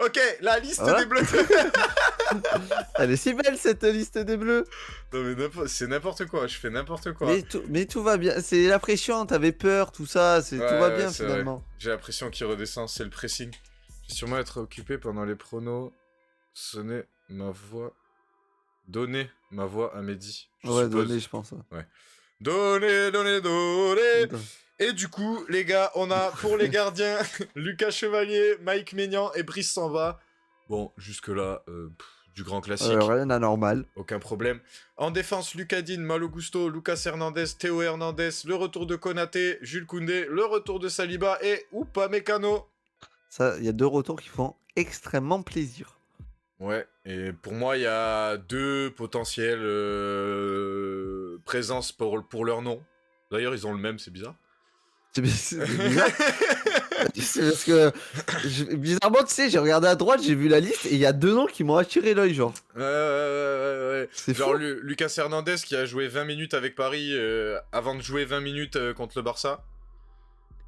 Ok, la liste Voilà. des bleus. Elle est si belle cette liste des bleus. Non mais c'est n'importe quoi, je fais n'importe quoi. Mais tout va bien. C'est la pression, t'avais peur, tout ça. Tout va Ouais, bien c'est vrai. finalement. J'ai l'impression qu'il redescend, c'est le pressing. Je vais sûrement être occupé pendant les pronos. Sonner ma voix. Donner ma voix à Mehdi, je Ouais, suppose. donné, je pense. Ouais. Donner. Attends. Et du coup, les gars, on a pour les gardiens Lucas Chevalier, Mike Maignan et Brice Samba. Bon, jusque-là, du grand classique. Rien d'anormal. Aucun problème. En défense, Lucadine, Malo Gusto, Lucas Hernandez, Théo Hernandez, le retour de Konaté, Jules Koundé, le retour de Saliba et Upamecano. Ça, il y a 2 retours qui font extrêmement plaisir. Ouais, et pour moi, il y a 2 potentielles présences pour leur nom. D'ailleurs, ils ont le même, c'est bizarre. C'est bizarre. C'est parce que, bizarrement, tu sais, j'ai regardé à droite, j'ai vu la liste et il y a 2 noms qui m'ont attiré l'œil, genre. Ouais. C'est Genre fou. Lucas Hernandez qui a joué 20 minutes avec Paris avant de jouer 20 minutes contre le Barça.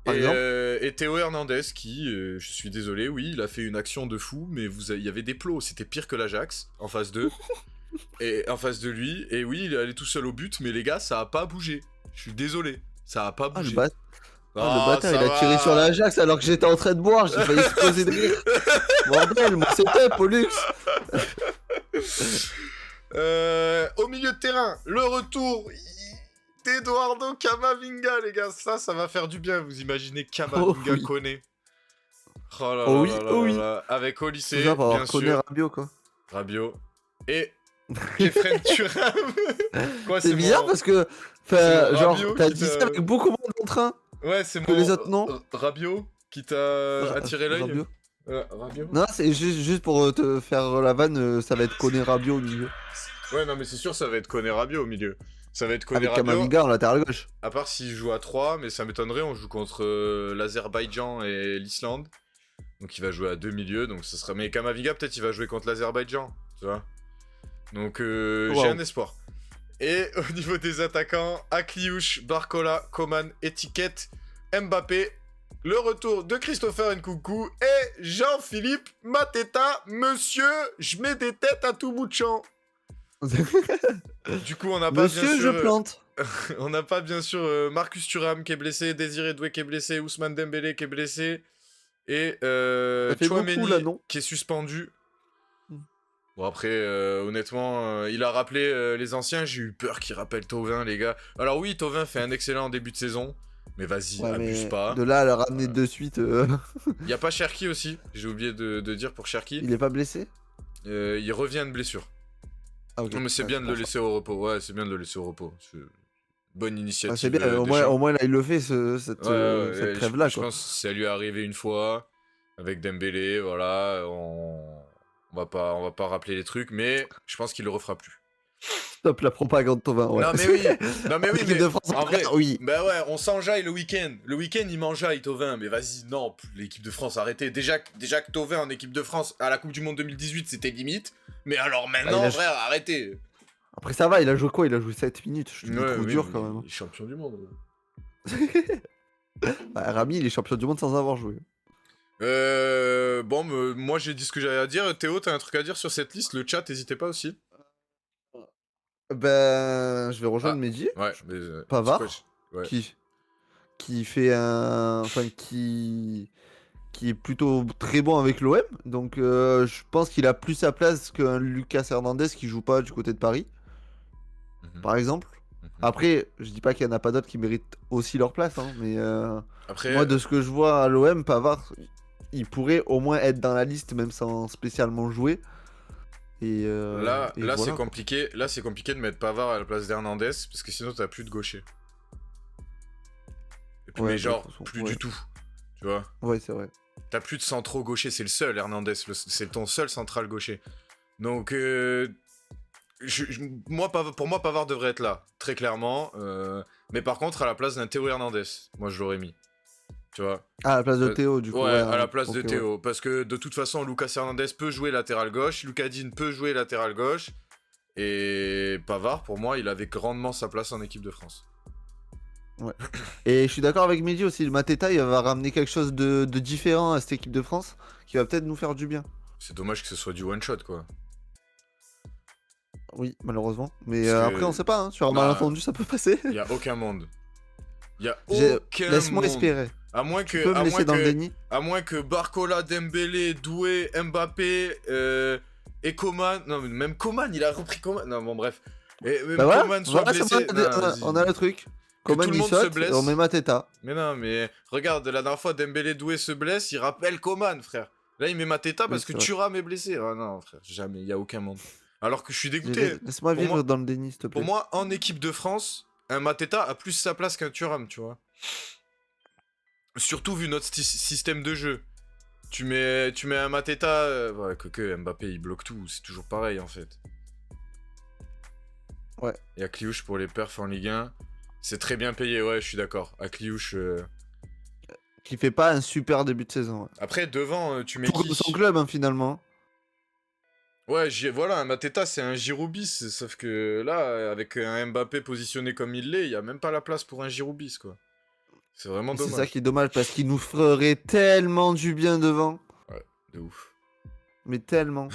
Par exemple. Et Théo Hernandez qui, je suis désolé, oui, il a fait une action de fou, mais il y avait des plots, c'était pire que l'Ajax en face 2. Et en face de lui, et oui, il est allé tout seul au but, mais les gars, ça a pas bougé. Je suis désolé, ça a pas Ah, le bougé. bâtard, ça il a tiré sur l'Ajax alors que j'étais en train de boire, j'ai failli exploser de rire. Bordel, mon setup au luxe. Au milieu de terrain, le retour d'Eduardo Camavinga, les gars. Ça va faire du bien. Vous imaginez Camavinga oui. Koné. Oh là Oh là oui, là là oh là oui. là. Avec Tout Olysée, ça pour bien avoir Koné sûr. Rabiot, quoi. Rabiot. Et Kefren Thuram. Quoi, C'est bizarre mon... parce que, c'est genre, Rabiot t'as qui dit ça avec beaucoup moins d'entrain Ouais, c'est que mon les autres noms. Rabiot qui t'a attiré l'œil. Rabiot. Rabiot. Non, c'est juste pour te faire la vanne, ça va être Koné Rabiot au milieu. Ouais, non, mais c'est sûr, ça va être Koné Rabiot au milieu. Ça va être Koné Avec Rabiot. Camavinga en latéral gauche. À part s'il joue à 3, mais ça m'étonnerait, on joue contre l'Azerbaïdjan et l'Islande. Donc il va jouer à 2 milieux, donc ce sera... Mais Camavinga, peut-être il va jouer contre l'Azerbaïdjan, tu vois. Donc j'ai un espoir. Et au niveau des attaquants, Akliouche, Barcola, Coman, Etiquette, Mbappé, le retour de Christopher Nkunku et Jean-Philippe Mateta, monsieur, je mets des têtes à tout bout de champ. Du coup, on n'a pas Monsieur, bien sûr... je plante. On n'a pas bien sûr Marcus Thuram qui est blessé, Désiré Doué qui est blessé, Ousmane Dembélé qui est blessé et Ça fait beaucoup, là, Tchouaméni non qui est suspendu. Bon après, honnêtement, il a rappelé les anciens, j'ai eu peur qu'il rappelle Thauvin, les gars. Alors oui, Thauvin fait un excellent début de saison, mais vas-y, Ouais, abuse mais pas. de là à le ramener de suite, Il y a pas Cherki aussi, j'ai oublié de dire pour Cherki. il est pas blessé? Il revient de blessure. Ah, ok. Non mais c'est bien de le laisser au repos, ouais, c'est bien de le laisser au repos. Bonne initiative. Ah, c'est bien, au moins là il le fait, cette trêve-là, je quoi. pense que ça lui est arrivé une fois, avec Dembélé, voilà, on va pas rappeler les trucs, mais je pense qu'il le refera plus. Stop la propagande Thauvin, ouais. Non mais oui, mais L'équipe de France, en vrai, oui. bah ouais, on s'enjaille le week-end. Le week-end, il m'enjaille Thauvin, mais vas-y, non, l'équipe de France, arrêtez. Déjà que Thauvin en équipe de France, à la Coupe du Monde 2018, c'était limite, mais alors maintenant, frère, arrêtez. Après ça va, il a joué quoi? Il a joué 7 minutes, je le trouve dur quand même. Il est champion du monde. Bah, Rami, il est champion du monde sans avoir joué. Bon, moi j'ai dit ce que j'avais à dire. Théo, t'as un truc à dire sur cette liste? Le chat, n'hésitez pas aussi. Ben, je vais rejoindre Mehdi. Ouais, mais, Pavard, ouais. qui fait un... Enfin, qui est plutôt très bon avec l'OM. Donc, je pense qu'il a plus sa place qu'un Lucas Hernandez qui joue pas du côté de Paris, par exemple. Après, je dis pas qu'il y en a pas d'autres qui méritent aussi leur place, hein, mais Après, moi, de ce que je vois à l'OM, Pavard, il pourrait au moins être dans la liste, même sans spécialement jouer. Et là voilà. c'est compliqué. Là, c'est compliqué de mettre Pavard à la place d'Hernandez parce que sinon t'as plus de gaucher. Et puis, Ouais, mais genre façon, plus du tout, tu vois. Ouais, c'est vrai. T'as plus de centraux gauchers, c'est le seul Hernandez, c'est ton seul central gaucher. Donc pour moi Pavard devrait être là, très clairement. Mais par contre à la place d'un Théo Hernandez, moi je l'aurais mis. Tu vois. Ah, à la place de Théo, du coup. Ouais, à la place okay, de Théo. Ouais. Parce que de toute façon, Lucas Hernandez peut jouer latéral gauche, Lucadine peut jouer latéral gauche. Et Pavard, pour moi, il avait grandement sa place en équipe de France. Ouais. Et je suis d'accord avec Mehdi aussi, le Mateta, il va ramener quelque chose de différent à cette équipe de France qui va peut-être nous faire du bien. C'est dommage que ce soit du one shot quoi. Oui, malheureusement. Mais Parce que- après, on sait pas, hein. Sur un Bah, malentendu, ça peut passer. Y a aucun monde. Y a J'ai- aucun Laisse-moi monde. espérer. À moins Tu que, peux me laisser dans le déni. à moins que Barcola, Dembélé, Doué, Mbappé, et Coman. Non, mais même Coman, il a repris Coman. Non, bon, bref. Et même Bah voilà, Coman soit voilà, c'est blessé. bon, Non, vas-y. on a le truc. Coman tout le il monde se saute, blesse. et on met Mateta. Mais non, mais regarde, la dernière fois, Dembélé, Doué se blesse, il rappelle Coman, frère. Là, il met Mateta parce que c'est vrai. Thuram est blessé. Ah non, frère, jamais, il y a aucun monde. Alors que je suis dégoûté. Laisse-moi Pour vivre moi- dans le déni, s'il te plaît. Pour moi, en équipe de France, un Mateta a plus sa place qu'un Thuram, tu vois. Surtout vu notre système de jeu. Tu mets un Mateta... ouais, que Mbappé, il bloque tout. C'est toujours pareil, en fait. Ouais. Et Akliouche pour les perfs en Ligue 1. C'est très bien payé, ouais, je suis d'accord. Akliouche... Qui fait pas un super début de saison. Ouais. Après, devant, tu mets Tout comme qui? son club, hein, finalement. Ouais, voilà, un Mateta, c'est un Giroud bis. Sauf que là, avec un Mbappé positionné comme il l'est, il y a même pas la place pour un Giroud bis, quoi. C'est vraiment C'est dommage. ça qui est dommage, parce qu'il nous ferait tellement du bien devant. De ouf. Mais tellement.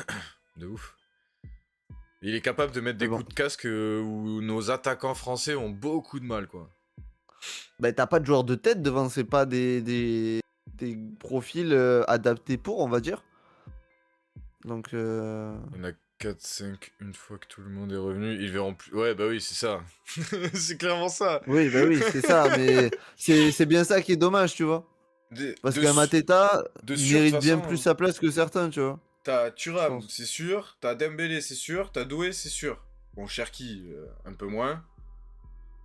De ouf. Il est capable de mettre des Mais bon. coups de casque où nos attaquants français ont beaucoup de mal, quoi. Bah, t'as pas de joueur de tête devant, c'est pas des profils adaptés pour, on va dire. Donc, Il y en a 4-5 une fois que tout le monde est revenu. Ils verront plus. Ouais, bah oui, c'est ça. C'est clairement ça. oui, bah oui, c'est ça, mais c'est bien ça qui est dommage, tu vois. Parce qu'un Mateta, de il sûr, de mérite toute bien façon, plus sa place que certains, tu vois. T'as Je Thuram, pense. c'est sûr. T'as Dembélé, c'est sûr. T'as Doué, c'est sûr. Bon, Cherki, un peu moins.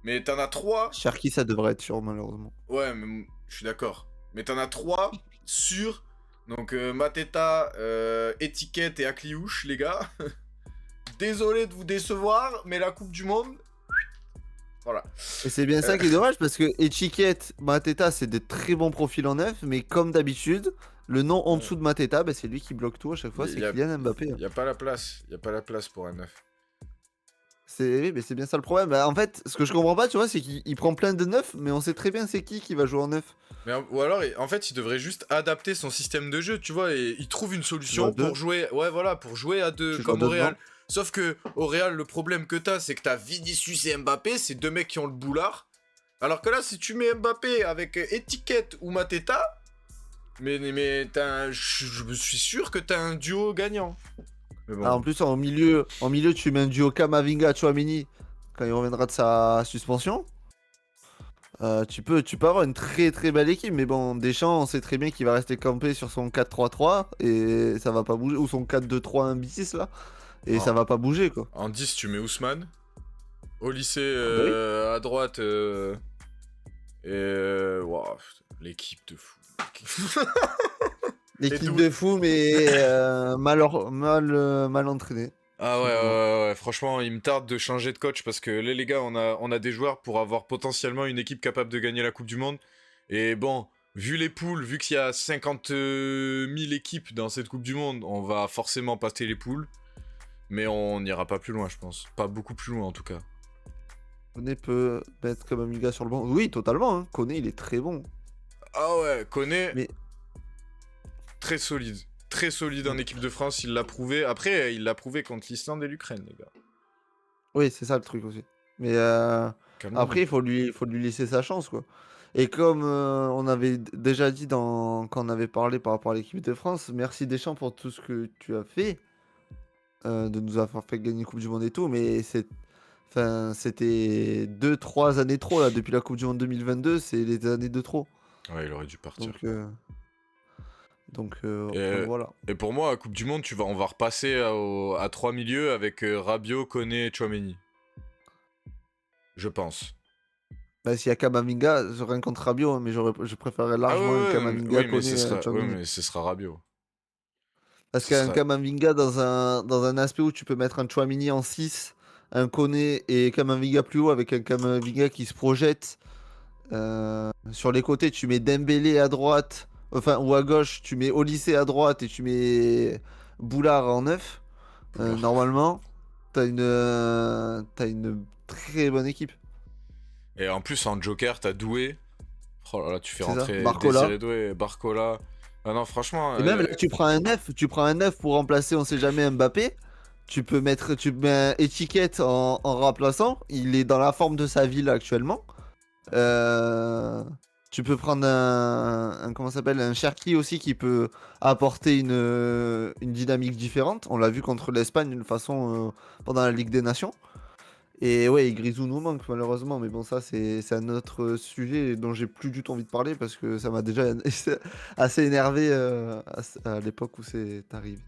Mais t'en as 3. Cherki, ça devrait être sûr, malheureusement. Ouais, mais je suis d'accord. Mais t'en as 3 sûrs. Donc Mateta, Étiquette et Akliouche, les gars. Désolé de vous décevoir, mais la Coupe du Monde... Voilà. Et c'est bien ça qui est dommage, parce que Etiquette, Mateta, c'est des très bons profils en neuf, mais comme d'habitude, le nom en dessous de Mateta, bah, c'est lui qui bloque tout à chaque fois, c'est Il y a- Kylian Mbappé. Y a pas la place. Y a pas la place pour un neuf. Oui, mais c'est bien ça le problème. Bah, en fait, ce que je comprends pas, tu vois, c'est qu'il prend plein de neufs, mais on sait très bien c'est qui va jouer en neuf. Mais, ou alors, en fait, il devrait juste adapter son système de jeu, tu vois, et il trouve une solution à deux. pour jouer... Ouais, voilà, pour jouer à deux, Tu joues comme à au deux Real. devant. Sauf que au Real, le problème que t'as, c'est que t'as Vinicius et Mbappé, c'est deux mecs qui ont le boulard. Alors que là, si tu mets Mbappé avec Étiquette ou Mateta, mais je me suis sûr que t'as un duo gagnant. Mais bon. Ah, en plus, en milieu, tu mets un duo Kamavinga-Chouamini quand il reviendra de sa suspension. Tu peux avoir une très très belle équipe, mais bon, Deschamps, on sait très bien qu'il va rester campé sur son 4-3-3 et ça va pas bouger, ou son 4-2-3-1-6 là, et ça va pas bouger quoi. En 10, tu mets Ousmane. Au lycée, bah à droite, wow, l'équipe de fou. L'équipe d'où- de fou, mais mal entraînée. Ah ouais, franchement, il me tarde de changer de coach parce que là, les gars, on a des joueurs pour avoir potentiellement une équipe capable de gagner la Coupe du Monde. Et bon, vu les poules, vu qu'il y a 50 000 équipes dans cette Coupe du Monde, on va forcément passer les poules. Mais on n'ira pas plus loin, je pense. Pas beaucoup plus loin, en tout cas. Koné peut mettre comme un gars sur le banc. Oui, totalement. Hein. Koné, il est très bon. Ah ouais, Koné, Mais très solide. Très solide en équipe de France, il l'a prouvé. Après, il l'a prouvé contre l'Islande et l'Ukraine, les gars. oui, c'est ça le truc aussi. Mais Calmez-vous. après, il faut lui laisser sa chance, quoi. Et comme on avait déjà dit quand on avait parlé par rapport à l'équipe de France, merci Deschamps pour tout ce que tu as fait, de nous avoir fait gagner Coupe du Monde et tout, mais c'était 2-3 années trop, là, depuis la Coupe du Monde 2022, c'est les années de trop. Ouais, il aurait dû partir. Donc Et- voilà. Et pour moi, à Coupe du Monde, on va repasser à 3 milieux avec Rabiot, Koné et Tchouaméni. Je pense. Bah, s'il y a Kamavinga, rien contre Rabiot, hein, mais je préférerais largement un Kamavinga oui, mais Koné, ce sera, Tchouaméni. oui, mais ce sera Rabiot. Parce Ce qu'un sera- Kamavinga dans un aspect où tu peux mettre un Chouamini en 6, un Koné et Kamavinga plus haut avec un Kamavinga qui se projette. Sur les côtés, tu mets Dembélé à droite, enfin, ou à gauche, tu mets Olysée à droite et tu mets Boulard en 9. Boulard. Normalement, t'as une très bonne équipe. Et en plus, en Joker, t'as Doué. Oh là là, tu fais C'est ça, rentrer Barcola. Désiré Doué, Barcola. Ah non, franchement, Et même là, tu prends un neuf pour remplacer, on sait jamais, Mbappé. Tu mets un étiquette en remplaçant. Il est dans la forme de sa ville actuellement. Euh, Tu peux prendre comment ça s'appelle, un Cherki aussi qui peut apporter une dynamique différente. On l'a vu contre l'Espagne d'une façon pendant la Ligue des Nations. Et ouais, Grisou nous manque malheureusement, mais bon, ça c'est un autre sujet dont j'ai plus du tout envie de parler parce que ça m'a déjà assez énervé à l'époque où c'est arrivé.